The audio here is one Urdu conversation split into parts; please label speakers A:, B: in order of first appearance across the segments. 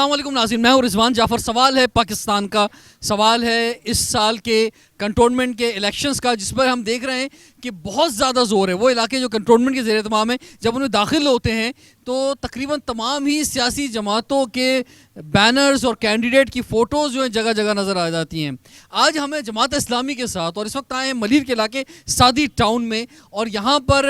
A: السلام علیکم ناظرین، میں ہوں رضوان جعفر۔ سوال ہے پاکستان کا، سوال ہے اس سال کے کنٹونمنٹ کے الیکشنز کا، جس پر ہم دیکھ رہے ہیں کہ بہت زیادہ زور ہے۔ وہ علاقے جو کنٹونمنٹ کے زیر اہتمام ہیں، جب انہیں داخل ہوتے ہیں تو تقریباً تمام ہی سیاسی جماعتوں کے بینرز اور کینڈیڈیٹ کی فوٹوز جو ہیں جگہ جگہ نظر آ جاتی ہیں۔ آج ہمیں جماعت اسلامی کے ساتھ، اور اس وقت آئے ہیں ملیر کے علاقے سادی ٹاؤن میں، اور یہاں پر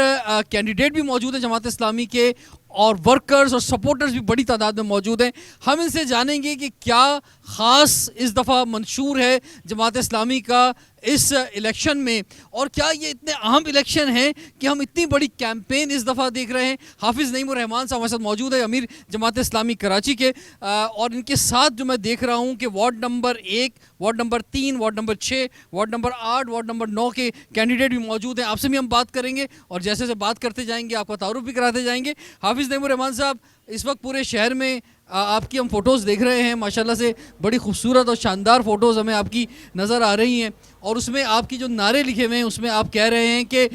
A: کینڈیڈیٹ بھی موجود ہیں جماعت اسلامی کے، اور ورکرز اور سپورٹرز بھی بڑی تعداد میں موجود ہیں۔ ہم ان سے جانیں گے کہ کیا خاص اس دفعہ منشور ہے جماعت اسلامی کا اس الیکشن میں، اور کیا یہ اتنے اہم الیکشن ہیں کہ ہم اتنی بڑی کیمپین اس دفعہ دیکھ رہے ہیں۔ حافظ نعیم الرحمان صاحب ہمارے ساتھ موجود ہے، امیر جماعت اسلامی کراچی کے، اور ان کے ساتھ جو میں دیکھ رہا ہوں کہ ward number 1، ward number 3، ward number 6، ward number 8، ward number 9 کے کینڈیڈیٹ بھی موجود ہیں۔ آپ سے بھی ہم بات کریں گے، اور جیسے سے بات کرتے جائیں گے آپ کا تعارف بھی کراتے جائیں گے۔ حافظ نعیم الرحمان صاحب، اس وقت پورے شہر میں آپ کی ہم فوٹوز دیکھ رہے ہیں، ماشاءاللہ سے بڑی خوبصورت اور شاندار فوٹوز ہمیں آپ کی نظر آ رہی ہیں، اور اس میں آپ کی جو نعرے لکھے ہوئے ہیں اس میں آپ کہہ رہے ہیں کہ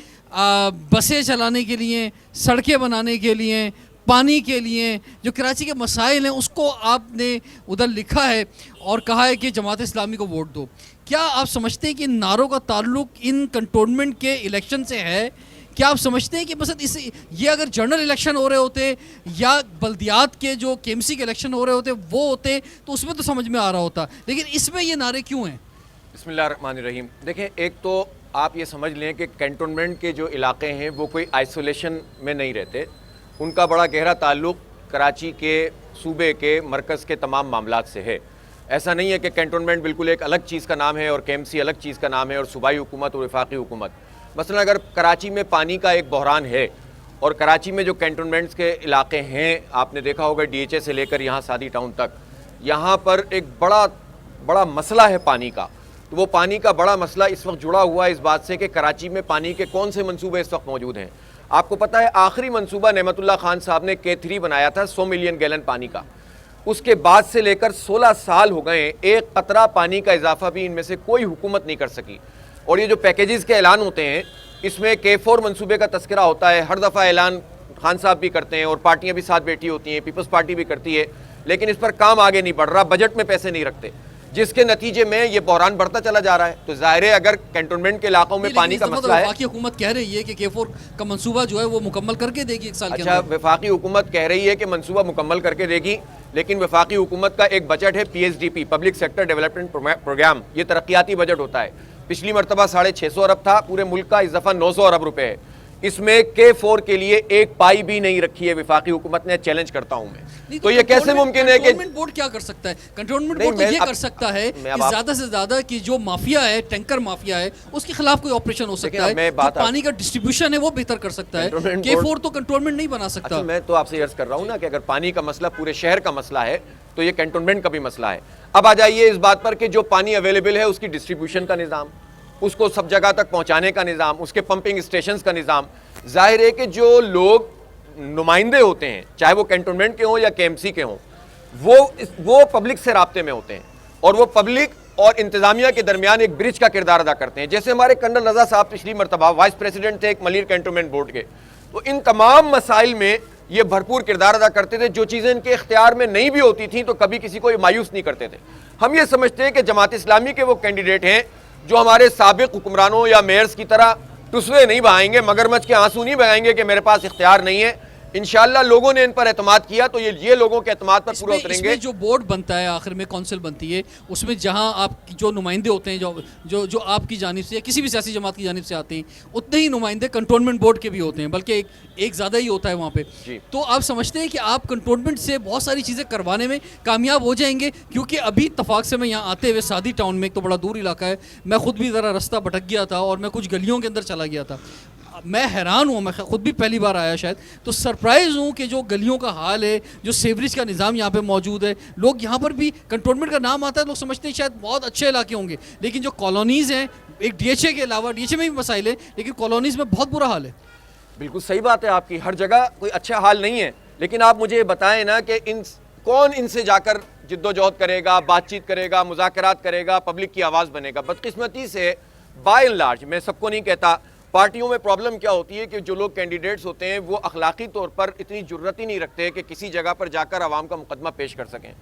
A: بسیں چلانے کے لیے، سڑکیں بنانے کے لیے، پانی کے لیے، جو کراچی کے مسائل ہیں اس کو آپ نے ادھر لکھا ہے اور کہا ہے کہ جماعت اسلامی کو ووٹ دو۔ کیا آپ سمجھتے ہیں کہ ان نعروں کا تعلق ان کنٹونمنٹ کے الیکشن سے ہے؟ کیا آپ سمجھتے ہیں کہ مثلا یہ اگر جنرل الیکشن ہو رہے ہوتے یا بلدیات کے جو کے ایم سی کے الیکشن ہو رہے ہوتے وہ ہوتے تو اس میں تو سمجھ میں آ رہا ہوتا، لیکن اس میں یہ نعرے کیوں ہیں؟
B: بسم اللہ الرحمن الرحیم۔ دیکھیں، ایک تو آپ یہ سمجھ لیں کہ کینٹونمنٹ کے جو علاقے ہیں وہ کوئی آئسولیشن میں نہیں رہتے، ان کا بڑا گہرا تعلق کراچی کے صوبے کے مرکز کے تمام معاملات سے ہے۔ ایسا نہیں ہے کہ کینٹونمنٹ بالکل ایک الگ چیز کا نام ہے اور کے ایم سی الگ چیز کا نام ہے اور صوبائی حکومت اور وفاقی حکومت۔ مثلا اگر کراچی میں پانی کا ایک بحران ہے، اور کراچی میں جو کینٹونمنٹس کے علاقے ہیں، آپ نے دیکھا ہوگا ڈی ایچ اے سے لے کر یہاں سادی ٹاؤن تک، یہاں پر ایک بڑا مسئلہ ہے پانی کا۔ تو وہ پانی کا بڑا مسئلہ اس وقت جڑا ہوا ہے اس بات سے کہ کراچی میں پانی کے کون سے منصوبے اس وقت موجود ہیں۔ آپ کو پتہ ہے آخری منصوبہ نعمت اللہ خان صاحب نے K3 بنایا تھا 100 ملین گیلن پانی کا، اس کے بعد سے لے کر 16 سال ہو گئے ہیں، ایک قطرہ پانی کا اضافہ بھی ان میں سے کوئی حکومت نہیں کر سکی۔ اور یہ جو پیکیجز کے اعلان ہوتے ہیں اس میں K4 منصوبے کا تذکرہ ہوتا ہے، ہر دفعہ اعلان خان صاحب بھی کرتے ہیں اور پارٹیاں بھی ساتھ بیٹھی ہوتی ہیں، پیپلز پارٹی بھی کرتی ہے، لیکن اس پر کام آگے نہیں بڑھ رہا، بجٹ میں پیسے نہیں رکھتے، جس کے نتیجے میں یہ بحران بڑھتا چلا جا رہا ہے۔ تو ظاہر ہے اگر کینٹونمنٹ کے علاقوں میں پانی کا مسئلہ ہے،
A: وفاقی حکومت کہہ رہی ہے کہ K4 کا منصوبہ جو ہے وہ مکمل کر کے دے گی ایک سال کے اندر۔
B: اچھا، وفاقی حکومت کہہ رہی ہے کہ منصوبہ مکمل کر کے دے گی، لیکن وفاقی حکومت کا ایک بجٹ ہے PSDP، public sector development program, یہ ترقیاتی بجٹ ہوتا ہے۔ پچھلی مرتبہ 650 ارب تھا پورے ملک کا، اس دفعہ 900 ارب روپے ہے۔ اس میں K4 کے لیے ایک پائی بھی نہیں رکھی ہے وفاقی حکومت نے۔ چیلنج کرتا ہوں میں، تو یہ کیسے ممکن ہے کہ
A: کنٹونمنٹ بورڈ کیا کر سکتا ہے؟ کنٹونمنٹ بورڈ تو یہ کر سکتا ہے کہ زیادہ سے زیادہ کی جو مافیا ہے، ٹینکر مافیا ہے، اس کے خلاف کوئی آپریشن ہو سکتا ہے، جو پانی کا ڈسٹریبیوشن ہے وہ بہتر کر سکتا ہے۔ K4 تو کنٹونمنٹ نہیں بنا سکتا۔
B: میں تو آپ سے عرض کر رہا ہوں نا کہ اگر پانی کا مسئلہ پورے شہر کا مسئلہ ہے تو یہ کنٹونمنٹ کا بھی مسئلہ ہے۔ اب آ جائیے اس بات پر کہ جو پانی اویلیبل ہے اس کی ڈسٹریبیوشن کا نظام، اس کو سب جگہ تک پہنچانے کا نظام، اس کے پمپنگ اسٹیشنز کا نظام۔ ظاہر ہے کہ جو لوگ نمائندے ہوتے ہیں، چاہے وہ کینٹونمنٹ کے ہوں یا کے ایم سی کے ہوں، وہ پبلک سے رابطے میں ہوتے ہیں، اور وہ پبلک اور انتظامیہ کے درمیان ایک برج کا کردار ادا کرتے ہیں۔ جیسے ہمارے کرنل رضا صاحب پچھلی مرتبہ وائس پریزیڈنٹ تھے ایک ملیر کینٹونمنٹ بورڈ کے، تو ان تمام مسائل میں یہ بھرپور کردار ادا کرتے تھے۔ جو چیزیں ان کے اختیار میں نہیں بھی ہوتی تھیں تو کبھی کسی کو مایوس نہیں کرتے تھے۔ ہم یہ سمجھتے ہیں کہ جماعت اسلامی کے وہ کینڈیڈیٹ ہیں جو ہمارے سابق حکمرانوں یا میئرز کی طرح ٹسوے نہیں بہائیں گے، مگرمچھ کے آنسو نہیں بہائیں گے کہ میرے پاس اختیار نہیں ہے۔ انشاءاللہ لوگوں نے ان پر اعتماد کیا تو یہ لوگوں کے اعتماد پر پورا اتریں گے۔
A: اس میں جو بورڈ بنتا ہے، آخر میں کونسل بنتی ہے، اس میں جہاں آپ جو نمائندے ہوتے ہیں جو آپ کی جانب سے یا کسی بھی سیاسی جماعت کی جانب سے آتے ہیں، اتنے ہی نمائندے کنٹونمنٹ بورڈ کے بھی ہوتے ہیں، بلکہ ایک زیادہ ہی ہوتا ہے وہاں پہ۔ تو آپ سمجھتے ہیں کہ آپ کنٹونمنٹ سے بہت ساری چیزیں کروانے میں کامیاب ہو جائیں گے؟ کیونکہ ابھی اتفاق سے میں یہاں آتے ہوئے سادی ٹاؤن میں، ایک تو بڑا دور علاقہ ہے، میں خود بھی ذرا رستہ بھٹک گیا تھا اور میں کچھ گلیوں کے اندر چلا گیا تھا، میں حیران ہوں، میں خود بھی پہلی بار آیا شاید، تو سرپرائز ہوں کہ جو گلیوں کا حال ہے، جو سیوریج کا نظام یہاں پہ موجود ہے، لوگ یہاں پر بھی کنٹونمنٹ کا نام آتا ہے، لوگ سمجھتے ہیں شاید بہت اچھے علاقے ہوں گے، لیکن جو کالونیز ہیں، ایک ڈی ایچ اے کے علاوہ، ڈی ایچ اے میں بھی مسائل ہیں، لیکن کالونیز میں بہت برا حال ہے۔
B: بالکل صحیح بات ہے آپ کی، ہر جگہ کوئی اچھا حال نہیں ہے، لیکن آپ مجھے بتائیں نا کہ کون ان سے جا کر جد و جہد کرے گا، بات چیت کرے گا، مذاکرات کرے گا، پبلک کی آواز بنے گا؟ بدقسمتی سے بائی اینڈ لارج، میں سب کو نہیں کہتا، پارٹیوں میں پرابلم کیا ہوتی ہے کہ جو لوگ کینڈیڈیٹس ہوتے ہیں وہ اخلاقی طور پر اتنی جرت ہی نہیں رکھتے کہ کسی جگہ پر جا کر عوام کا مقدمہ پیش کر سکیں۔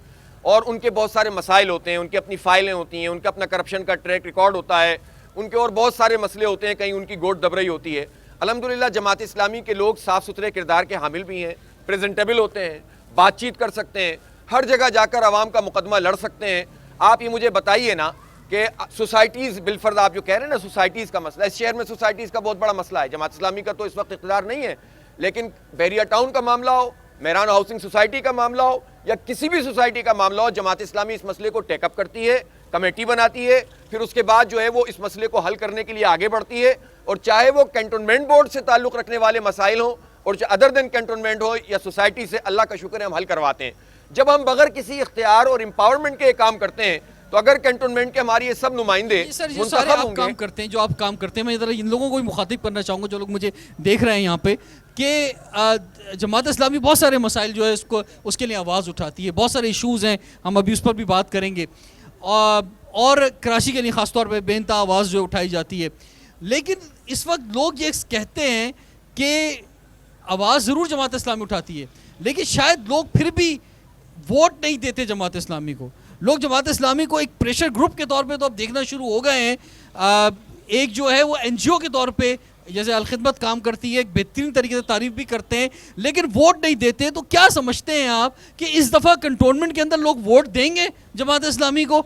B: اور ان کے بہت سارے مسائل ہوتے ہیں, ان کی اپنی فائلیں ہوتی ہیں, ان کا اپنا کرپشن کا ٹریک ریکارڈ ہوتا ہے, ان کے اور بہت سارے مسئلے ہوتے ہیں, کہیں ان کی گوٹ دبرئی ہوتی ہے. الحمدللہ جماعت اسلامی کے لوگ صاف ستھرے کردار کے حامل بھی ہیں, پریزنٹیبل ہوتے ہیں, بات چیت کر سکتے ہیں, ہر جگہ جا کر عوام کا مقدمہ لڑ سکتے ہیں. آپ یہ مجھے بتائیے نا کہ سوسائٹیز بالفرض آپ جو کہہ رہے ہیں نا سوسائٹیز کا مسئلہ, اس شہر میں سوسائٹیز کا بہت بڑا مسئلہ ہے. جماعت اسلامی کا تو اس وقت اقتدار نہیں ہے, لیکن بحریہ ٹاؤن کا معاملہ ہو, میران ہاؤسنگ سوسائٹی کا معاملہ ہو, یا کسی بھی سوسائٹی کا معاملہ ہو, جماعت اسلامی اس مسئلے کو ٹیک اپ کرتی ہے, کمیٹی بناتی ہے, پھر اس کے بعد جو ہے وہ اس مسئلے کو حل کرنے کے لیے آگے بڑھتی ہے. اور چاہے وہ کنٹونمنٹ بورڈ سے تعلق رکھنے والے مسائل ہوں اور ادر دین کنٹونمنٹ ہو یا سوسائٹی سے, اللہ کا شکر ہے ہم حل کرواتے ہیں. جب ہم بغیر کسی اختیار اور امپاورمنٹ کے کام کرتے ہیں تو اگر کنٹونمنٹ کے ہماری یہ سب نمائندے
A: سارے آپ کام کرتے ہیں جو آپ کام کرتے ہیں, میں ذرا ان لوگوں کو بھی مخاطب کرنا چاہوں گا جو لوگ مجھے دیکھ رہے ہیں یہاں پہ, کہ جماعت اسلامی بہت سارے مسائل جو ہے اس کے لیے آواز اٹھاتی ہے, بہت سارے ایشوز ہیں, ہم ابھی اس پر بھی بات کریں گے, اور کراچی کے لیے خاص طور پہ بے انتہا آواز جو اٹھائی جاتی ہے. لیکن اس وقت لوگ یہ کہتے ہیں کہ آواز ضرور جماعت اسلامی اٹھاتی ہے, لیکن شاید لوگ پھر بھی ووٹ نہیں دیتے جماعت اسلامی کو. لوگ جماعت اسلامی کو ایک پریشر گروپ کے طور پہ تو اب دیکھنا شروع ہو گئے ہیں, ایک جو ہے وہ این جی او کے طور پہ جیسے الخدمت کام کرتی ہے, ایک بہترین طریقے سے تعریف بھی کرتے ہیں, لیکن ووٹ نہیں دیتے. تو کیا سمجھتے ہیں آپ کہ اس دفعہ کنٹونمنٹ کے اندر لوگ ووٹ دیں گے جماعت اسلامی کو؟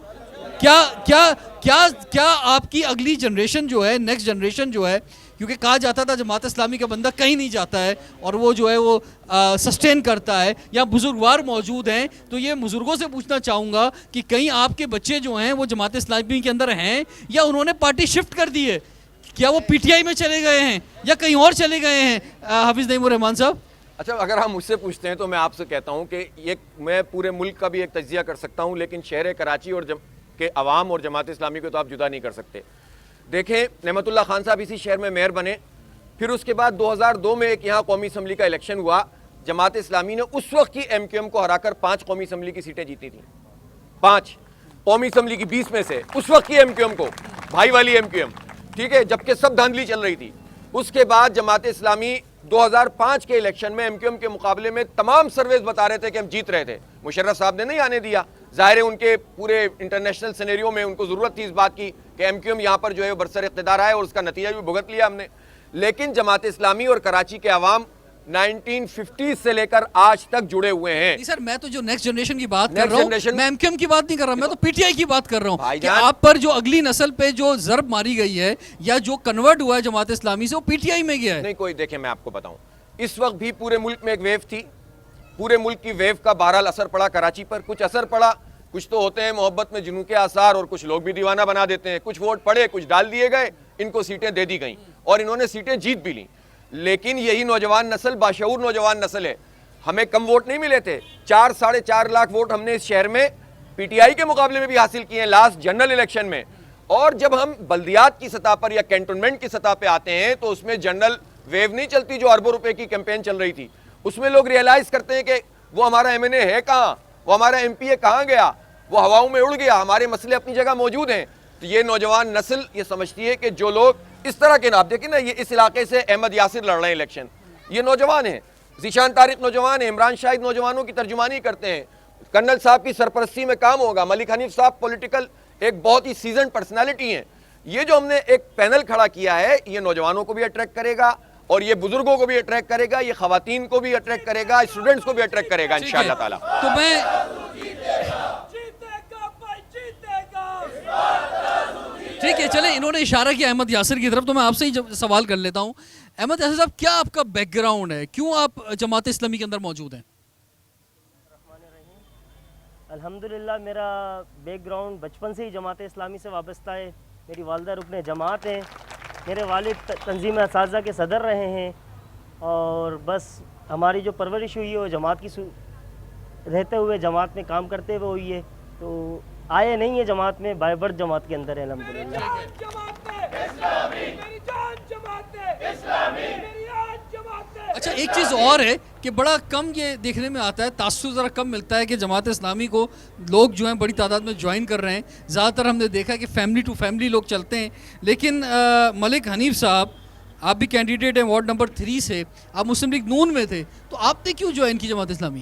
A: کیا آپ کی اگلی جنریشن جو ہے, نیکسٹ جنریشن جو ہے, کیونکہ کہا جاتا تھا جماعت اسلامی کا بندہ کہیں نہیں جاتا ہے اور وہ جو ہے وہ سسٹین کرتا ہے, یا بزرگوار موجود ہیں, تو یہ بزرگوں سے پوچھنا چاہوں گا کہ کہیں آپ کے بچے جو ہیں وہ جماعت اسلامی کے اندر ہیں یا انہوں نے پارٹی شفٹ کر دی ہے, کیا وہ پی ٹی آئی میں چلے گئے ہیں یا کہیں اور چلے گئے ہیں؟ حافظ نعیم الرحمان صاحب.
B: اچھا, اگر ہم مجھ سے پوچھتے ہیں تو میں آپ سے کہتا ہوں کہ میں پورے ملک کا بھی ایک تجزیہ کر سکتا ہوں, لیکن شہر کراچی اور کے عوام اور جماعت اسلامی کو تو آپ جدا نہیں کر سکتے. دیکھیں, نعمت اللہ خان صاحب اسی شہر میں میئر بنے, پھر اس کے بعد 2002 میں ایک یہاں قومی اسمبلی کا الیکشن ہوا, جماعت اسلامی نے اس وقت کی ایم کیو ایم کو ہرا کر 5 قومی اسمبلی کی سیٹیں جیتی تھیں. 5 قومی اسمبلی کی 20 میں سے اس وقت کی ایم کیو ایم کو, بھائی والی ایم کیو ایم, ٹھیک ہے, جبکہ سب دھاندلی چل رہی تھی. اس کے بعد جماعت اسلامی 2005 کے الیکشن میں ایم کیو ایم کے مقابلے میں تمام سرویز بتا رہے تھے کہ ہم جیت رہے تھے. مشرف صاحب نے نہیں آنے دیا, ظاہر ہے ان کے پورے انٹرنیشنل سینیریو میں ان کو ضرورت تھی اس بات کی کہ ایم کیو ایم یہاں پر جو ہے برسر اقتدار آئے, اور اس کا نتیجہ بھی بھگت لیا ہم نے. لیکن جماعت اسلامی اور کراچی کے عوام 1950 سے لے کر آج تک جڑے ہوئے ہیں.
A: نہیں سر, میں تو جو نیکسٹ جنریشن کی بات کر رہا ہوں, میں ایم کیو ایم کی بات نہیں کر رہا, میں تو پی ٹی آئی کی بات کر رہا ہوں کہ آپ پر جو اگلی نسل پہ جو ضرب ماری گئی ہے یا جو کنورٹ ہوا ہے جماعت اسلامی سے, وہ پی ٹی آئی میں گیا ہے.
B: نہیں کوئی, دیکھیں میں آپ کو بتاؤں, اس وقت بھی پورے ملک میں ایک ویو تھی, پورے ملک کی ویو کا بہرحال اثر پڑا کراچی پر. کچھ اثر پڑا, کچھ تو ہوتے ہیں محبت میں جنوں کے آثار, اور کچھ لوگ بھی دیوانہ بنا دیتے ہیں. کچھ ووٹ پڑے, کچھ ڈال دیے گئے, ان کو سیٹیں دے دی گئیں اور انہوں نے سیٹیں جیت بھی لیں. لیکن یہی نوجوان نسل باشعور نوجوان نسل ہے. ہمیں کم ووٹ نہیں ملے تھے, 4-4.5 لاکھ ووٹ ہم نے اس شہر میں پی ٹی آئی کے مقابلے میں بھی حاصل کیے ہیں لاسٹ جنرل الیکشن میں. اور جب ہم بلدیات کی سطح پر یا کینٹونمنٹ کی سطح پہ آتے ہیں تو اس میں جنرل ویو نہیں چلتی جو اربوں روپے کی کیمپین چل رہی تھی. اس میں لوگ ریئلائز کرتے ہیں کہ وہ ہمارا ایم این اے ہے کہاں, وہ ہمارا ایم پی اے کہاں گیا, وہ ہواؤں میں اڑ گیا, ہمارے مسئلے اپنی جگہ موجود ہیں. تو یہ نوجوان نسل یہ سمجھتی ہے کہ جو لوگ اس طرح کے, آپ دیکھیں نا, یہ اس علاقے سے احمد یاسر لڑ رہے ہیں الیکشن, یہ نوجوان ہیں, ذیشان طارق نوجوان ہیں, عمران شاہد نوجوانوں کی ترجمانی کرتے ہیں, کرنل صاحب کی سرپرستی میں کام ہوگا, ملک حنیف صاحب پولیٹیکل ایک بہت ہی سیزنڈ پرسنالٹی ہیں. یہ جو ہم نے ایک پینل کھڑا کیا ہے, یہ نوجوانوں کو بھی اٹریکٹ کرے گا, اور یہ بزرگوں کو بھی اٹریکٹ کرے گا, یہ خواتین کو بھی اٹریکٹ کرے گا, اسٹوڈنٹس کو بھی اٹریکٹ کرے گا انشاءاللہ تعالی.
A: تو میں ٹھیک ہے, چلیں, انہوں نے اشارہ کیا احمد یاسر کی طرف, تو میں آپ سے ہی سوال کر لیتا ہوں. احمد یاسر صاحب, کیا آپ کا بیک گراؤنڈ ہے, کیوں آپ جماعت اسلامی کے اندر موجود ہیں؟
C: الحمدللہ میرا بیک گراؤنڈ بچپن سے ہی جماعت اسلامی سے وابستہ ہے. میری والدہ رکن جماعت ہیں, میرے والد تنظیم اساتذہ کے صدر رہے ہیں, اور بس ہماری جو پرورش ہوئی ہے وہ جماعت کی رہتے ہوئے جماعت میں کام کرتے ہوئے ہوئی ہے. تو آئے نہیں ہے جماعت میں, بائی برتھ جماعت کے اندر ہے الحمدللہ.
A: اچھا, ایک چیز اور ہے کہ بڑا کم یہ دیکھنے میں آتا ہے, تاثر ذرا کم ملتا ہے کہ جماعت اسلامی کو لوگ جو ہیں بڑی تعداد میں جوائن کر رہے ہیں. زیادہ تر ہم نے دیکھا کہ فیملی ٹو فیملی لوگ چلتے ہیں. لیکن ملک حنیف صاحب, آپ بھی کینڈیڈیٹ ہیں وارڈ نمبر 3 سے, آپ مسلم لیگ نون میں تھے, تو آپ نے کیوں جوائن کی جماعت اسلامی؟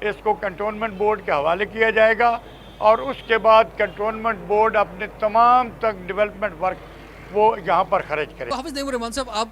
D: اس کو کنٹونمنٹ بورڈ کے حوالے کیا جائے گا اور اس کے بعد کنٹونمنٹ بورڈ اپنے تمام تک ڈیولپمنٹ ورک وہ یہاں پر خرچ کرے.
A: حافظ نعیم الرحمان صاحب، آپ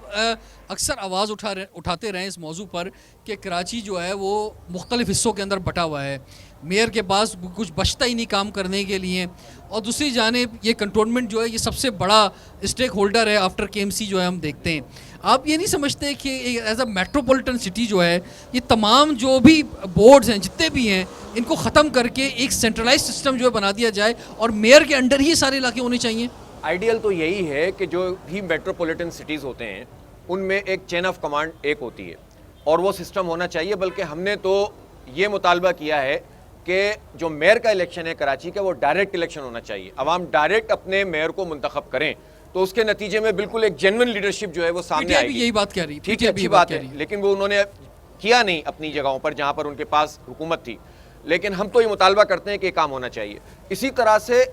A: اکثر آواز اٹھاتے رہے اس موضوع پر کہ کراچی جو ہے وہ مختلف حصوں کے اندر بٹا ہوا ہے، میئر کے پاس کچھ بچتا ہی نہیں کام کرنے کے لیے، اور دوسری جانب یہ کنٹونمنٹ جو ہے یہ سب سے بڑا اسٹیک ہولڈر ہے آفٹر کے ایم سی جو ہے ہم دیکھتے ہیں. آپ یہ نہیں سمجھتے کہ ایز اے میٹروپولیٹن سٹی جو ہے یہ تمام جو بھی بورڈز ہیں جتنے بھی ہیں ان کو ختم کر کے ایک سینٹرلائز سسٹم جو ہے بنا دیا جائے اور میئر کے انڈر ہی سارے علاقے ہونے چاہیے؟
B: آئیڈیل تو یہی ہے کہ جو بھی میٹروپولیٹن سٹیز ہوتے ہیں ان میں ایک چین آف کمانڈ ایک ہوتی ہے اور وہ سسٹم ہونا چاہیے. بلکہ ہم نے تو یہ مطالبہ کیا ہے کہ جو میئر کا الیکشن ہے کراچی کا وہ ڈائریکٹ الیکشن ہونا چاہیے. عوام ڈائریکٹ اپنے میئر کو منتخب کریں تو اس کے نتیجے میں بالکل ایک جینوئن لیڈرشپ جو ہے وہ سامنے آئے گی.
A: یہی بات کہہ رہی
B: ٹھیک ہے، اچھی بات ہے، لیکن وہ انہوں نے کیا نہیں اپنی جگہوں پر جہاں پر ان کے پاس حکومت تھی. لیکن ہم تو یہ مطالبہ کرتے ہیں کہ یہ کام ہونا چاہیے. اسی طرح سے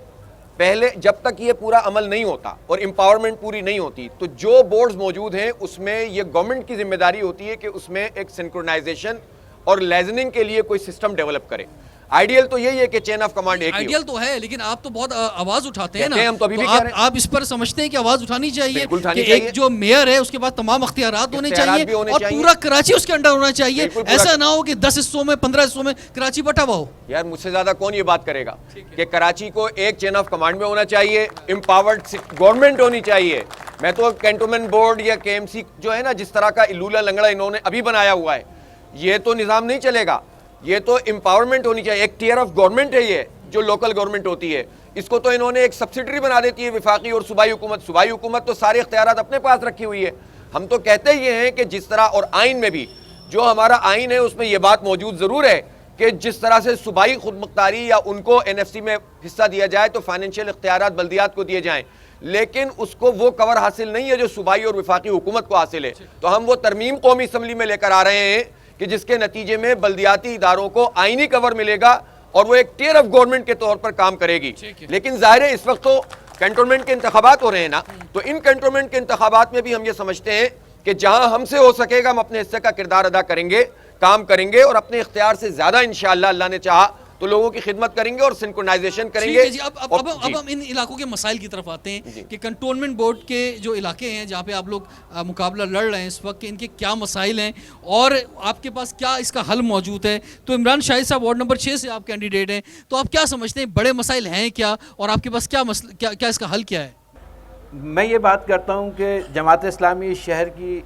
B: پہلے جب تک یہ پورا عمل نہیں ہوتا اور امپاورمنٹ پوری نہیں ہوتی تو جو بورڈز موجود ہیں اس میں یہ گورنمنٹ کی ذمہ داری ہوتی ہے کہ اس میں ایک سنکرونائزیشن اور لائزننگ کے لیے کوئی سسٹم ڈیولپ کرے. آئیڈیل تو یہی ہے کہ چین آف کمانڈ ایک ہی ہو.
A: آئیڈیل تو ہے لیکن آپ تو بہت آواز اٹھاتے ہیں نا،
B: ہم تو ابھی بھی کہہ رہے ہیں.
A: آپ اس پر سمجھتے ہیں کہ آواز اٹھانی چاہیے
B: بالکل
A: کہ
B: اٹھانی چاہیے.
A: ایک جو میئر ہے اس کے پاس تمام اختیارات ہونے چاہیے
B: بھی ہونے
A: اور
B: چاہیے.
A: پورا کراچی اس کے انڈر ہونا چاہیے.
B: بالکل پورا.
A: ایسا نہ ہو کہ 10 حصوں میں 15 حصوں میں کراچی بٹا ہوا ہو.
B: یار مجھ سے زیادہ کون یہ بات کرے گا کہ کراچی کو ایک چین آف کمانڈ میں ہونا چاہیے، امپاورڈ گورنمنٹ ہونی چاہیے. میں تو کینٹونمنٹ بورڈ یا کے ایم سی جو ہے نا جس طرح کا لولا لنگڑا انہوں نے ابھی بنایا ہوا ہے یہ تو نظام نہیں چلے گا. یہ تو امپاورمنٹ ہونی چاہیے. ایک ٹیئر آف گورنمنٹ ہے یہ جو لوکل گورنمنٹ ہوتی ہے. اس کو تو انہوں نے ایک سبسیڈری بنا دیتی ہے وفاقی اور صوبائی حکومت. صوبائی حکومت تو سارے اختیارات اپنے پاس رکھی ہوئی ہے. ہم تو کہتے یہ ہیں کہ جس طرح اور آئین میں بھی جو ہمارا آئین ہے اس میں یہ بات موجود ضرور ہے کہ جس طرح سے صوبائی خود مختاری یا ان کو این ایف سی میں حصہ دیا جائے تو فائنینشیل اختیارات بلدیات کو دیے جائیں، لیکن اس کو وہ کور حاصل نہیں ہے جو صوبائی اور وفاقی حکومت کو حاصل ہے. تو ہم وہ ترمیم قومی اسمبلی میں لے کر آ رہے ہیں کہ جس کے نتیجے میں بلدیاتی اداروں کو آئینی کور ملے گا اور وہ ایک ٹیئر آف گورنمنٹ کے طور پر کام کرے گی. لیکن ظاہر ہے اس وقت تو کنٹونمنٹ کے انتخابات ہو رہے ہیں نا، تو ان کنٹونمنٹ کے انتخابات میں بھی ہم یہ سمجھتے ہیں کہ جہاں ہم سے ہو سکے گا ہم اپنے حصے کا کردار ادا کریں گے، کام کریں گے اور اپنے اختیار سے زیادہ انشاءاللہ اللہ نے چاہا تو لوگوں کی خدمت کریں گے اور سنکرونائزیشن کریں گے.
A: اب ہم ان علاقوں کے مسائل کی طرف آتے ہیں کہ کنٹونمنٹ بورڈ کے جو علاقے ہیں جہاں پہ آپ لوگ مقابلہ لڑ رہے ہیں اس وقت، ان کے کیا مسائل ہیں اور آپ کے پاس کیا اس کا حل موجود ہے. تو عمران شاہد صاحب وارڈ نمبر 6 سے آپ کینڈیڈیٹ ہیں، تو آپ کیا سمجھتے ہیں بڑے مسائل ہیں کیا اور آپ کے پاس کیا اس کا حل کیا ہے؟
E: میں یہ بات کرتا ہوں کہ جماعت اسلامی شہر کی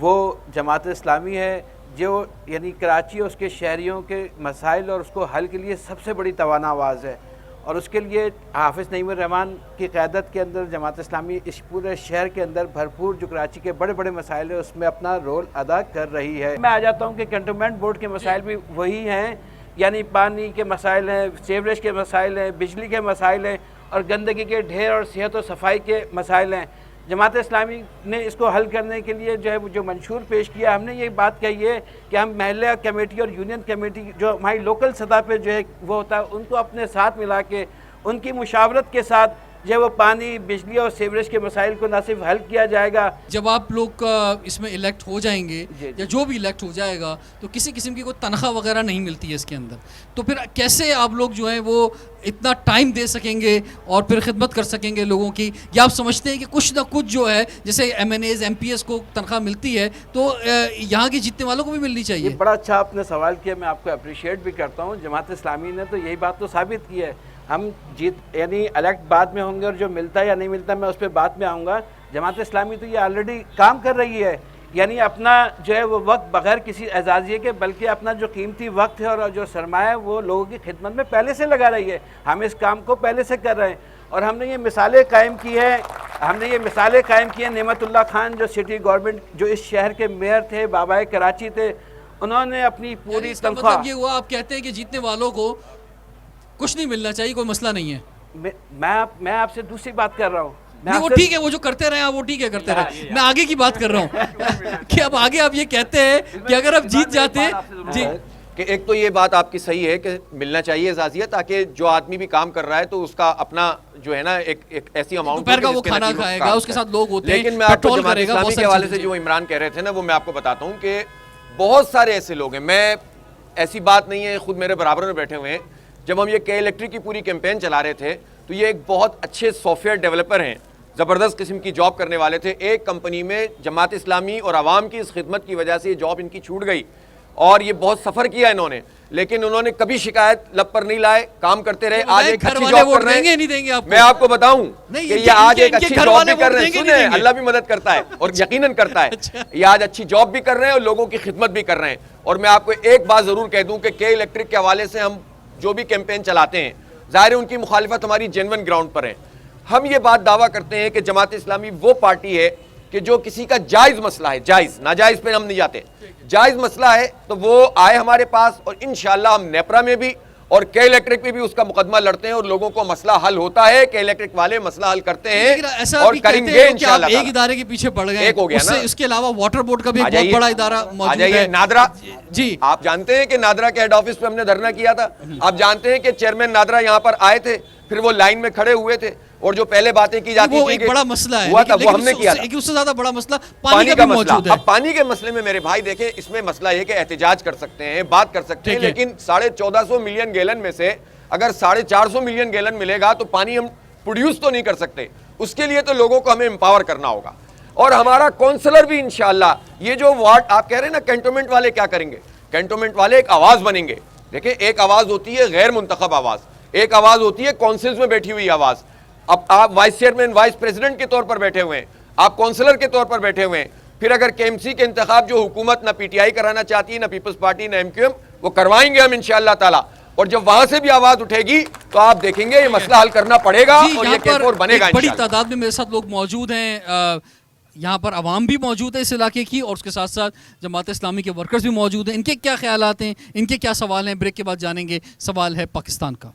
E: وہ جماعت اسلامی ہے جو یعنی کراچی اور اس کے شہریوں کے مسائل اور اس کو حل کے لیے سب سے بڑی توانا آواز ہے، اور اس کے لیے حافظ نعیم الرحمان کی قیادت کے اندر جماعت اسلامی اس پورے شہر کے اندر بھرپور جو کراچی کے بڑے بڑے مسائل ہیں اس میں اپنا رول ادا کر رہی ہے. میں آ جاتا ہوں کہ کنٹونمنٹ بورڈ کے مسائل بھی وہی ہیں، یعنی پانی کے مسائل ہیں، سیوریج کے مسائل ہیں، بجلی کے مسائل ہیں اور گندگی کے ڈھیر اور صحت و صفائی کے مسائل ہیں. جماعت اسلامی نے اس کو حل کرنے کے لیے جو منشور پیش کیا، ہم نے یہ بات کہی ہے کہ ہم محلہ کمیٹی اور یونین کمیٹی جو ہماری لوکل سطح پہ جو ہے وہ ہوتا ہے ان کو اپنے ساتھ ملا کے ان کی مشاورت کے ساتھ جو وہ پانی، بجلی اور سیوریج کے مسائل کو نہ صرف حل کیا جائے گا.
A: جب آپ لوگ اس میں الیکٹ ہو جائیں گے یا جو بھی الیکٹ ہو جائے گا تو کسی قسم کی کوئی تنخواہ وغیرہ نہیں ملتی ہے اس کے اندر، تو پھر کیسے آپ لوگ جو ہیں وہ اتنا ٹائم دے سکیں گے اور پھر خدمت کر سکیں گے لوگوں کی؟ یا آپ سمجھتے ہیں کہ کچھ نہ کچھ جو ہے جیسے M N As M P S کو تنخواہ ملتی ہے تو یہاں کے جیتنے والوں کو بھی ملنی چاہیے؟
E: یہ بڑا اچھا آپ نے سوال کیا، میں آپ کو اپریشیٹ بھی کرتا ہوں. جماعت اسلامی نے تو یہی بات تو ثابت کی ہے. ہم یعنی الیکٹ بعد میں ہوں گے اور جو ملتا ہے یا نہیں ملتا میں اس پہ بعد میں آؤں گا. جماعت اسلامی تو یہ آلریڈی کام کر رہی ہے، یعنی اپنا جو ہے وہ وقت بغیر کسی اعزازیے کے بلکہ اپنا جو قیمتی وقت ہے اور جو سرمایہ وہ لوگوں کی خدمت میں پہلے سے لگا رہی ہے. ہم اس کام کو پہلے سے کر رہے ہیں اور ہم نے یہ مثالیں قائم کی ہیں. نعمت اللہ خان جو سٹی گورنمنٹ جو اس شہر کے میئر تھے، بابائے کراچی تھے، انہوں نے اپنی پوری تنخواہ،
A: مطلب یہ ہوا آپ کہتے ہیں کہ جیتنے والوں کو کچھ نہیں ملنا چاہیے، کوئی مسئلہ نہیں ہے.
E: میں آپ سے دوسری بات کر رہا ہوں.
A: وہ ٹھیک ہے، وہ جو کرتے رہے وہ ٹھیک ہے کرتے رہے. میں آگے کی بات کر رہا ہوں کہ اب آگے آپ یہ کہتے ہیں کہ اگر آپ جیت جاتے ہیں جی
B: کہ ایک تو یہ بات آپ کی صحیح ہے کہ ملنا چاہیے اعزازیہ تاکہ جو آدمی بھی کام کر رہا ہے تو اس کا اپنا جو ہے نا ایک ایسی اماؤنٹ
A: دوپہر کا وہ کھانا کھائے گا، اس کے ساتھ لوگ ہوتے ہیں.
B: لیکن میں آپ کو جماعت اسلامی کے حوالے سے جو عمران کہہ رہے تھے نا وہ میں آپ کو بتاتا ہوں کہ بہت سارے ایسے لوگ ہیں. میں ایسی بات نہیں ہے, خود میرے برابر میں بیٹھے ہوئے ہیں. جب ہم یہ کے الیکٹرک کی پوری کیمپین چلا رہے تھے تو یہ ایک بہت اچھے سافٹ ویئر ڈیولپر ہیں, زبردست قسم کی جاب کرنے والے تھے. ایک کمپنی میں جماعت اسلامی اور عوام کی اس خدمت کی وجہ سے یہ جاب ان کی چھوٹ گئی اور یہ بہت سفر کیا انہوں نے, لیکن انہوں نے کبھی شکایت لب پر نہیں لائے, کام کرتے رہے. آج ایک اچھی جاب کر رہے ہیں. میں آپ کو بتاؤں کہ یہ آج ایک اچھی جاب بھی کر رہے ہیں. سنیں, اللہ بھی مدد کرتا ہے اور یقیناً کرتا ہے. یہ آج اچھی جاب بھی کر رہے ہیں اور لوگوں کی خدمت بھی کر رہے ہیں. اور میں آپ کو ایک بات ضرور کہہ دوں کہ کے الیکٹرک کے حوالے سے ہم جو بھی کیمپین چلاتے ہیں, ظاہر ہے ان کی مخالفت ہماری جینون گراؤنڈ پر ہے. ہم یہ بات دعویٰ کرتے ہیں کہ جماعت اسلامی وہ پارٹی ہے کہ جو کسی کا جائز مسئلہ ہے, جائز ناجائز پہ ہم نہیں جاتے, جائز مسئلہ ہے تو وہ آئے ہمارے پاس, اور انشاءاللہ ہم نیپرا میں بھی اور کے الیکٹرک میں بھی اس کا مقدمہ لڑتے ہیں اور لوگوں کو مسئلہ حل ہوتا ہے. کے الیکٹرک والے مسئلہ حل کرتے ہیں اور کریں گے انشاءاللہ.
A: ایک ادارے کے پیچھے پڑ گئے,
B: ایک ہو گیا نا.
A: اس کے علاوہ واٹر بورڈ کا بھی ایک بہت بڑا ادارہ موجود ہے,
B: نادرا.
A: جی
B: آپ جانتے ہیں کہ نادرا کے ہیڈ آفس پہ ہم نے دھرنا کیا تھا. آپ جانتے ہیں کہ چیئرمین نادرا یہاں پر آئے تھے, پھر وہ لائن میں کھڑے ہوئے تھے اور جو پہلے باتیں کی جاتی
A: وہ ایک بڑا مسئلہ ہے,
B: وہ ہم نے کیا تھا.
A: اس سے زیادہ بڑا مسئلہ پانی کا بھی موجود ہے.
B: اب پانی کے مسئلے میں میرے بھائی دیکھیں, اس میں مسئلہ یہ کہ احتجاج کر سکتے ہیں, بات کر سکتے ہیں, لیکن 1450 ملین گیلن میں سے اگر 450 ملین گیلن ملے گا تو پانی ہم پروڈیوس تو نہیں کر سکتے. اس کے لیے تو لوگوں کو ہمیں امپاور کرنا ہوگا. اور ہمارا کونسلر بھی انشاءاللہ, یہ جو وارڈ آپ کہہ رہے ہیں نا کینٹونمنٹ والے کیا کریں گے, کینٹونمنٹ والے ایک آواز بنیں گے. دیکھیں, ایک آواز ہوتی ہے غیر منتخب آواز, ایک آواز ہوتی ہے کونسلز میں بیٹھی ہوئی آواز. اب آپ وائس چیئرمین وائس پریزیڈنٹ کے طور پر بیٹھے ہوئے ہیں, آپ کونسلر کے طور پر بیٹھے ہوئے ہیں. پھر اگر کے ایم سی کے انتخاب جو حکومت نہ پی ٹی آئی کرانا چاہتی ہے, نہ پیپلز پارٹی, نہ ایم کیو ایم, وہ کروائیں گے ہم انشاءاللہ تعالی. اور جب وہاں سے بھی آواز اٹھے گی تو آپ دیکھیں گے یہ مسئلہ حل کرنا پڑے گا اور یہ کیس فور بنے گا.
A: بڑی تعداد میں میرے ساتھ لوگ موجود ہیں, یہاں پر عوام بھی موجود ہے اس علاقے کی, اور اس کے ساتھ ساتھ جماعت اسلامی کے ورکرز بھی موجود ہیں. ان کے کیا خیالات ہیں, ان کے کیا سوال ہیں, بریک کے بعد جانیں گے. سوال ہے پاکستان کا.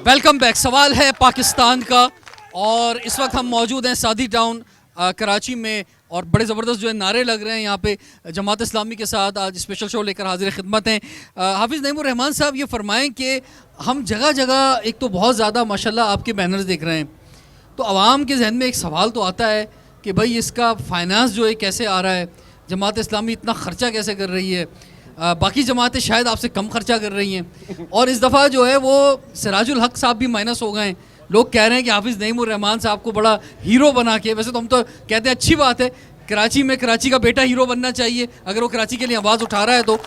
A: Welcome back. سوال ہے پاکستان کا, اور اس وقت ہم موجود ہیں سادی ٹاؤن کراچی میں, اور بڑے زبردست جو ہے نعرے لگ رہے ہیں یہاں پہ. جماعت اسلامی کے ساتھ آج اسپیشل شو لے کر حاضر خدمت ہیں. حافظ نعیم الرحمان صاحب, یہ فرمائیں کہ ہم جگہ جگہ ایک تو بہت زیادہ ماشاءاللہ آپ کے بینرز دیکھ رہے ہیں, تو عوام کے ذہن میں ایک سوال تو آتا ہے کہ بھائی اس کا فائنانس جو ہے کیسے آ رہا ہے, جماعت اسلامی اتنا خرچہ کیسے کر رہی ہے, باقی جماعتیں شاید آپ سے کم خرچہ کر رہی ہیں, اور اس دفعہ جو ہے وہ سراج الحق صاحب بھی مائنس ہو گئے ہیں. لوگ کہہ رہے ہیں کہ حافظ نعیم الرحمان صاحب کو بڑا ہیرو بنا کے, ویسے تو ہم تو کہتے ہیں اچھی بات ہے, کراچی میں کراچی کا بیٹا ہیرو بننا چاہیے اگر وہ کراچی کے لیے آواز اٹھا رہا ہے تو,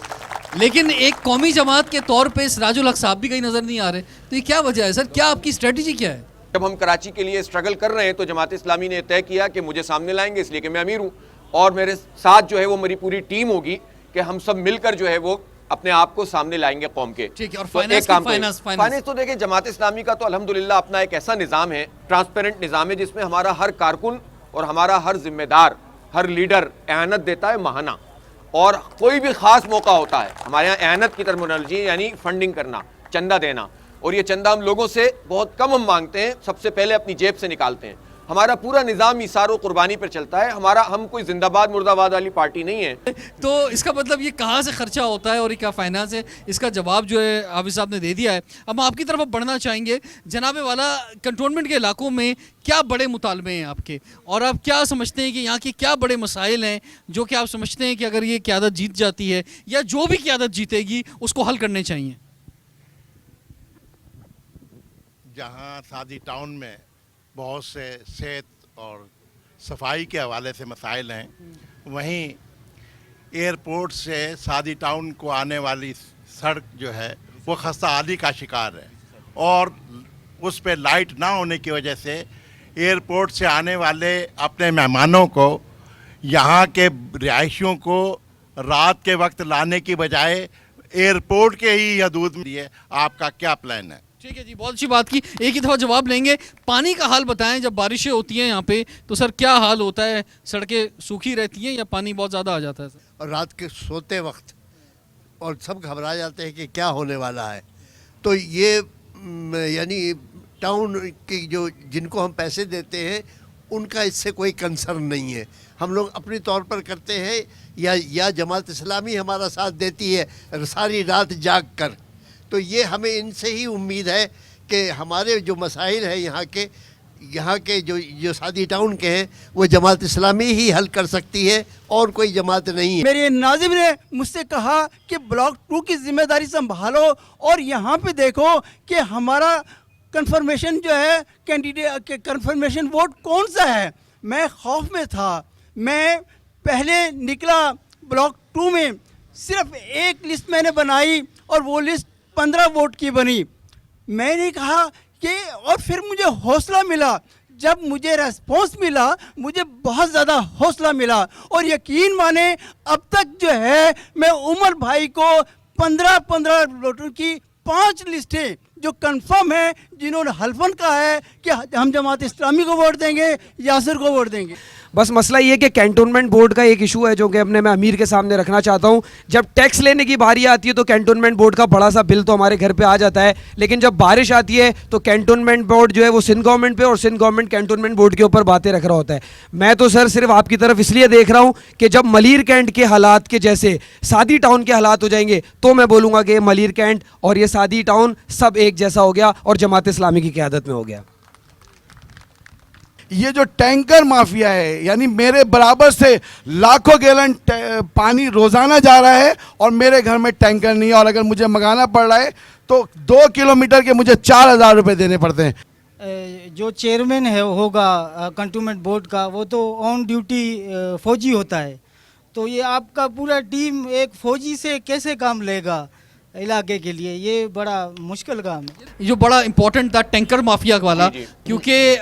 A: لیکن ایک قومی جماعت کے طور پہ سراج الحق صاحب بھی کہیں نظر نہیں آ رہے. تو یہ کیا وجہ ہے سر, کیا آپ کی اسٹریٹجی کیا ہے؟
B: جب ہم کراچی کے لیے اسٹرگل کر رہے ہیں تو جماعت اسلامی نے طے کیا کہ مجھے سامنے لائیں گے, اس لیے کہ میں امیر ہوں, اور میرے ساتھ جو ہے وہ میری پوری ٹیم ہوگی کہ ہم سب مل کر جو ہے وہ اپنے آپ کو سامنے لائیں گے قوم کے.
A: ٹھیک ہے, اور
B: فائنانس تو دیکھیں جماعت اسلامی کا تو الحمدللہ اپنا ایک ایسا نظام ہے, ٹرانسپیرنٹ نظام ہے, جس میں ہمارا ہر کارکن اور ہمارا ہر ذمہ دار, ہر لیڈر اعانت دیتا ہے ماہانہ, اور کوئی بھی خاص موقع ہوتا ہے ہمارے یہاں اعانت کی ٹرمینالوجی یعنی فنڈنگ کرنا, چندہ دینا, اور یہ چندہ ہم لوگوں سے بہت کم ہم مانگتے ہیں, سب سے پہلے اپنی جیب سے نکالتے ہیں. ہمارا پورا نظام ایثار و قربانی پر چلتا ہے. ہم کوئی زندہ باد مردہ باد والی پارٹی نہیں ہے.
A: تو اس کا مطلب یہ کہاں سے خرچہ ہوتا ہے اور یہ کیا فائنانس ہے, اس کا جواب جو ہے حافظ صاحب نے دے دیا ہے. اب ہم آپ کی طرف بڑھنا چاہیں گے. جناب والا, کنٹونمنٹ کے علاقوں میں کیا بڑے مطالبے ہیں آپ کے, اور آپ کیا سمجھتے ہیں کہ یہاں کے کیا بڑے مسائل ہیں جو کہ آپ سمجھتے ہیں کہ اگر یہ قیادت جیت جاتی ہے یا جو بھی قیادت جیتے گی اس کو حل کرنے چاہیے؟
F: جہاں سادی ٹاؤن میں بہت سے صحت اور صفائی کے حوالے سے مسائل ہیں, وہیں ایئرپورٹ سے سادی ٹاؤن کو آنے والی سڑک جو ہے وہ خستہ حالی کا شکار ہے, اور اس پہ لائٹ نہ ہونے کی وجہ سے ایئرپورٹ سے آنے والے اپنے مہمانوں کو, یہاں کے رہائشیوں کو رات کے وقت لانے کی بجائے ایئرپورٹ کے ہی حدود میں ہے. آپ کا کیا پلان ہے؟
A: ٹھیک ہے جی, بہت اچھی بات کی. ایک ہی دفعہ جواب لیں گے. پانی کا حال بتائیں, جب بارشیں ہوتی ہیں یہاں پہ تو سر کیا حال ہوتا ہے, سڑکیں سوکھی رہتی ہیں یا پانی بہت زیادہ آ جاتا ہے سر؟
G: اور رات کے سوتے وقت اور سب گھبرا جاتے ہیں کہ کیا ہونے والا ہے. تو یہ یعنی ٹاؤن کی جو جن کو ہم پیسے دیتے ہیں ان کا اس سے کوئی کنسرن نہیں ہے. ہم لوگ اپنی طور پر کرتے ہیں, یا جماعت اسلامی ہمارا ساتھ دیتی ہے ساری رات جاگ کر. تو یہ ہمیں ان سے ہی امید ہے کہ ہمارے جو مسائل ہیں یہاں کے جو سادی ٹاؤن کے ہیں وہ جماعت اسلامی ہی حل کر سکتی ہے اور کوئی جماعت نہیں ہے.
H: میرے ناظم نے مجھ سے کہا کہ بلاک 2 کی ذمہ داری سنبھالو اور یہاں پہ دیکھو کہ ہمارا کنفرمیشن جو ہے کینڈیڈیٹ کنفرمیشن ووٹ کون سا ہے. میں خوف میں تھا. میں پہلے نکلا بلاک 2 میں صرف ایک لسٹ میں نے بنائی اور وہ لسٹ 15 ووٹ کی بنی. میں نے کہا کہ اور پھر مجھے حوصلہ ملا. جب مجھے ریسپانس ملا مجھے بہت زیادہ حوصلہ ملا اور یقین مانے اب تک جو ہے میں عمر بھائی کو 15 ووٹوں کی 5 لسٹیں جو کنفرم ہیں جنہوں نے حلفاً کہا ہے کہ ہم جماعت اسلامی کو ووٹ دیں گے, یاسر کو ووٹ دیں گے.
I: بس مسئلہ یہ کہ کینٹونمنٹ بورڈ کا ایک ایشو ہے جو کہ میں امیر کے سامنے رکھنا چاہتا ہوں. جب ٹیکس لینے کی باری آتی ہے تو کینٹونمنٹ بورڈ کا بڑا سا بل تو ہمارے گھر پہ آ جاتا ہے, لیکن جب بارش آتی ہے تو کینٹونمنٹ بورڈ جو ہے وہ سندھ گورنمنٹ پہ اور سندھ گورنمنٹ کینٹونمنٹ بورڈ کے اوپر باتیں رکھ رہا ہوتا ہے. میں تو سر صرف آپ کی طرف اس لیے دیکھ رہا ہوں کہ جب ملیر کینٹ کے حالات کے جیسے سادی ٹاؤن کے حالات ہو جائیں گے تو میں بولوں گا کہ ملیر کینٹ اور یہ سادی ٹاؤن سب ایک جیسا ہو گیا اور جماعت اسلامی کی قیادت میں ہو گیا.
J: یہ جو ٹینکر مافیا ہے یعنی میرے برابر سے لاکھوں گیلن پانی روزانہ جا رہا ہے اور میرے گھر میں ٹینکر نہیں ہے, اور اگر مجھے منگانا پڑ رہا ہے تو 2 کلومیٹر کے مجھے 4000 روپے دینے پڑتے ہیں.
H: جو چیئرمین ہے ہوگا کنٹونمنٹ بورڈ کا وہ تو آن ڈیوٹی فوجی ہوتا ہے, تو یہ آپ کا پورا ٹیم ایک فوجی سے کیسے کام لے گا علاقے کے لیے؟ یہ بڑا مشکل کام ہے.
A: جو بڑا امپورٹنٹ تھا ٹینکر مافیا والا, کیونکہ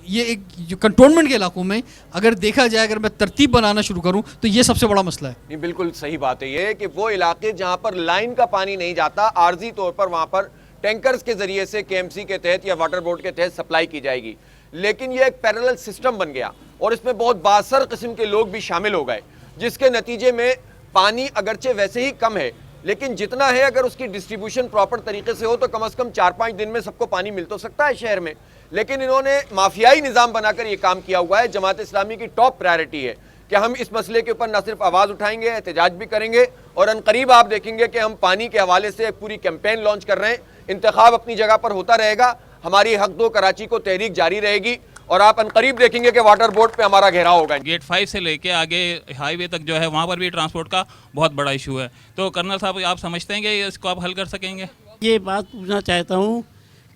A: یہ ایک جو کنٹونمنٹ کے علاقوں میں اگر دیکھا جائے, اگر میں ترتیب بنانا شروع کروں تو یہ سب سے بڑا مسئلہ ہے.
B: نہیں بالکل صحیح بات ہے یہ کہ وہ علاقے جہاں پر لائن کا پانی نہیں جاتا, عارضی طور پر وہاں پر ٹینکرز کے ذریعے سے کے ایم سی کے تحت یا واٹر بورڈ کے تحت سپلائی کی جائے گی. لیکن یہ ایک پیرلل سسٹم بن گیا اور اس میں بہت باثر قسم کے لوگ بھی شامل ہو گئے, جس کے نتیجے میں پانی اگرچہ ویسے ہی کم ہے لیکن جتنا ہے اگر اس کی ڈسٹریبیوشن پراپر طریقے سے ہو تو کم از کم 4-5 دن میں سب کو پانی مل تو سکتا ہے شہر میں. لیکن انہوں نے مافیائی نظام بنا کر یہ کام کیا ہوا ہے. جماعت اسلامی کی ٹاپ پرائرٹی ہے کہ ہم اس مسئلے کے اوپر نہ صرف آواز اٹھائیں گے, احتجاج بھی کریں گے, اور عنقریب آپ دیکھیں گے کہ ہم پانی کے حوالے سے ایک پوری کیمپین لانچ کر رہے ہیں. انتخاب اپنی جگہ پر ہوتا رہے گا, ہماری حق دو کراچی کو تحریک جاری رہے گی, اور آپ عنقریب دیکھیں گے کہ واٹر بورڈ پہ ہمارا گھیراؤ ہوگا.
K: گیٹ 5 سے لے کے آگے ہائی وے تک جو ہے وہاں پر بھی ٹرانسپورٹ کا بہت بڑا ایشو ہے. تو کرنل صاحب آپ سمجھتے ہیں کہ اس کو آپ حل کر سکیں گے؟
L: یہ بات پوچھنا چاہتا ہوں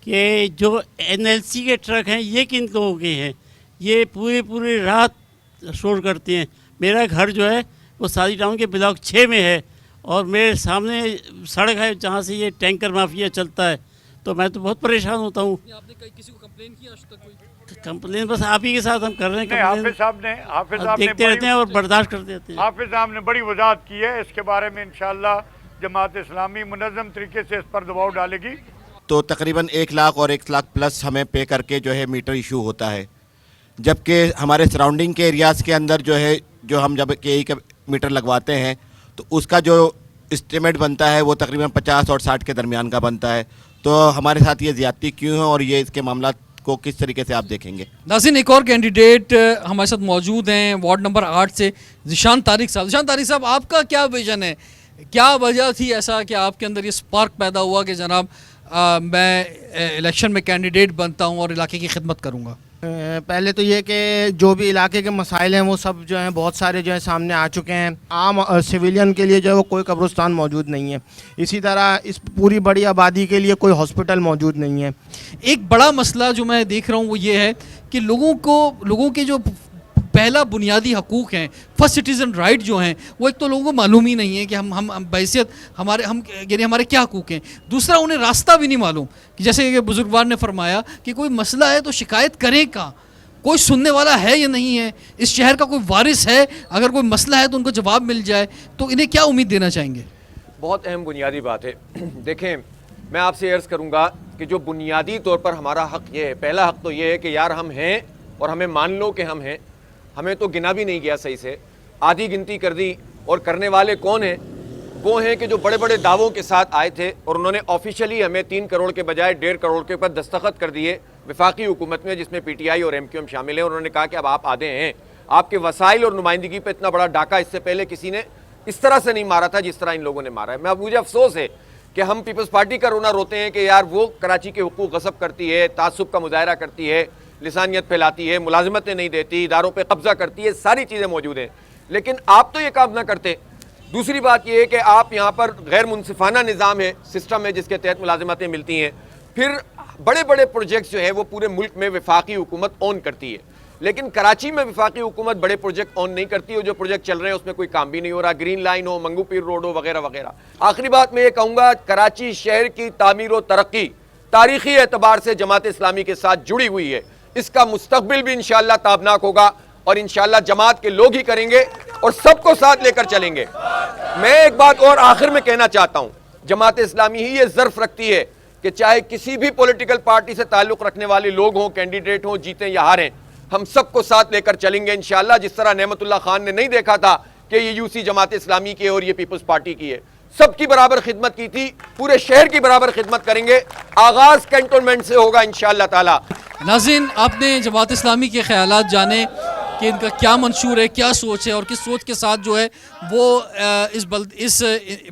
L: کہ جو این ایل سی کے ٹرک ہیں یہ کن لوگوں کے ہیں؟ یہ پوری رات شور کرتے ہیں. میرا گھر جو ہے وہ سادی ٹاؤن کے بلاک 6 میں ہے اور میرے سامنے سڑک ہے جہاں سے یہ ٹینکر مافیا چلتا ہے, تو میں تو بہت پریشان ہوتا ہوں.
A: آپ نے کسی کو کمپلین کیا آج تک؟ کوئی
L: کمپلین بس آپ ہی کے ساتھ ہم کر رہے ہیں.
D: حافظ صاحب نے
L: دیکھتے رہتے ہیں اور برداشت کرتے رہتے ہیں.
D: حافظ صاحب نے بڑی وضاحت کی ہے, اس کے بارے میں انشاءاللہ جماعت اسلامی منظم طریقے سے اس پر دباؤ ڈالے گی.
M: تو تقریباً 1 لاکھ اور 1 لاکھ پلس ہمیں پے کر کے جو ہے میٹر ایشو ہوتا ہے, جبکہ ہمارے سراؤنڈنگ کے ایریاز کے اندر جو ہے جو ہم جب کے ای کا میٹر لگواتے ہیں تو اس کا جو اسٹیمیٹ بنتا ہے وہ تقریباً 50 اور 60 کے درمیان کا بنتا ہے. تو ہمارے ساتھ یہ زیادتی کیوں ہے اور یہ اس کے معاملات کو کس طریقے سے آپ دیکھیں گے؟
A: ناظرین ایک اور کینڈیڈیٹ ہمارے ساتھ موجود ہیں وارڈ نمبر 8 سے, ذیشان طارق صاحب. ذیشان طارق صاحب, آپ کا کیا ویژن ہے, کیا وجہ تھی ایسا کہ آپ کے اندر یہ سپارک پیدا ہوا کہ جناب میں الیکشن میں کینڈیڈیٹ بنتا ہوں اور علاقے کی خدمت کروں گا؟
N: پہلے تو یہ کہ جو بھی علاقے کے مسائل ہیں وہ سب جو ہیں بہت سارے جو ہیں سامنے آ چکے ہیں. عام سویلین کے لیے جو ہے وہ کوئی قبرستان موجود نہیں ہے, اسی طرح اس پوری بڑی آبادی کے لیے کوئی ہاسپٹل موجود نہیں ہے.
A: ایک بڑا مسئلہ جو میں دیکھ رہا ہوں وہ یہ ہے کہ لوگوں کے جو پہلا بنیادی حقوق ہیں, فرسٹ سٹیزن رائٹ جو ہیں, وہ ایک تو لوگوں کو معلوم ہی نہیں ہے کہ ہم بحیثیت یعنی ہمارے کیا حقوق ہیں. دوسرا انہیں راستہ بھی نہیں معلوم, جیسے کہ بزرگوار نے فرمایا کہ کوئی مسئلہ ہے تو شکایت کریں کہاں, کوئی سننے والا ہے یا نہیں ہے, اس شہر کا کوئی وارث ہے, اگر کوئی مسئلہ ہے تو ان کو جواب مل جائے, تو انہیں کیا امید دینا چاہیں گے؟
B: بہت اہم بنیادی بات ہے. دیکھیں میں آپ سے عرض کروں گا کہ جو بنیادی طور پر ہمارا حق یہ ہے, پہلا حق تو یہ ہے کہ یار ہم ہیں اور ہمیں مان لو کہ ہم ہیں. ہمیں تو گنا بھی نہیں گیا صحیح سے, آدھی گنتی کر دی. اور کرنے والے کون ہیں؟ وہ ہیں کہ جو بڑے بڑے دعووں کے ساتھ آئے تھے اور انہوں نے آفیشلی ہمیں 3 کروڑ کے بجائے 1.5 کروڑ کے اوپر دستخط کر دیے وفاقی حکومت میں, جس میں پی ٹی آئی اور ایم کیو ایم شامل ہیں. انہوں نے کہا کہ اب آپ آدھے ہیں, آپ کے وسائل اور نمائندگی پہ اتنا بڑا ڈاکہ اس سے پہلے کسی نے اس طرح سے نہیں مارا تھا جس طرح ان لوگوں نے مارا ہے. مجھے افسوس ہے کہ ہم پیپلز پارٹی کا رونا روتے ہیں کہ یار وہ کراچی کے حقوق غصب کرتی ہے, تعصب کا مظاہرہ کرتی ہے, لسانیت پھیلاتی ہے, ملازمتیں نہیں دیتی, اداروں پہ قبضہ کرتی ہے, ساری چیزیں موجود ہیں, لیکن آپ تو یہ کام نہ کرتے. دوسری بات یہ ہے کہ آپ یہاں پر غیر منصفانہ نظام ہے, سسٹم ہے جس کے تحت ملازمتیں ملتی ہیں. پھر بڑے بڑے پروجیکٹس جو ہیں وہ پورے ملک میں وفاقی حکومت اون کرتی ہے, لیکن کراچی میں وفاقی حکومت بڑے پروجیکٹ اون نہیں کرتی, اور جو پروجیکٹ چل رہے ہیں اس میں کوئی کام بھی نہیں ہو رہا, گرین لائن ہو, منگو پیر روڈ ہو, وغیرہ وغیرہ. آخری بات میں یہ کہوں گا, کراچی شہر کی تعمیر و ترقی تاریخی اعتبار سے جماعت اسلامی کے ساتھ جڑی ہوئی ہے. اس کا مستقبل بھی انشاءاللہ تابناک ہوگا, اور انشاءاللہ جماعت کے لوگ ہی کریں گے اور سب کو ساتھ لے کر چلیں گے. میں ایک بات اور آخر میں کہنا چاہتا ہوں, جماعت اسلامی ہی یہ ظرف رکھتی ہے کہ چاہے کسی بھی پولیٹیکل پارٹی سے تعلق رکھنے والے لوگ ہوں, کینڈیڈیٹ ہوں, جیتیں یا ہاریں, ہم سب کو ساتھ لے کر چلیں گے انشاءاللہ. جس طرح نعمت اللہ خان نے نہیں دیکھا تھا کہ یہ یو سی جماعت اسلامی کی ہے اور یہ پیپلز پارٹی کی ہے, سب کی برابر خدمت کی تھی, پورے شہر کی برابر خدمت کریں گے. آغاز کینٹونمنٹ سے ہوگا انشاءاللہ تعالی.
A: ناظرین, آپ نے جماعت اسلامی کے خیالات جانے کہ ان کا کیا منشور ہے, کیا سوچ ہے, اور کس سوچ کے ساتھ جو ہے وہ اس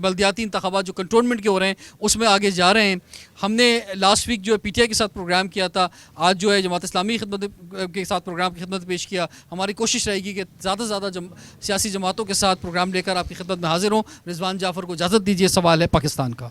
A: بلدیاتی انتخابات جو کنٹونمنٹ کے ہو رہے ہیں اس میں آگے جا رہے ہیں. ہم نے لاسٹ ویک جو ہے پی ٹی آئی کے ساتھ پروگرام کیا تھا, آج جو ہے جماعت اسلامی خدمت کے ساتھ پروگرام کی خدمت پیش کیا. ہماری کوشش رہے گی کہ زیادہ سے زیادہ سیاسی جماعتوں کے ساتھ پروگرام لے کر آپ کی خدمت میں حاضر ہوں. رضوان جعفر کو اجازت دیجیے. سوال ہے پاکستان کا.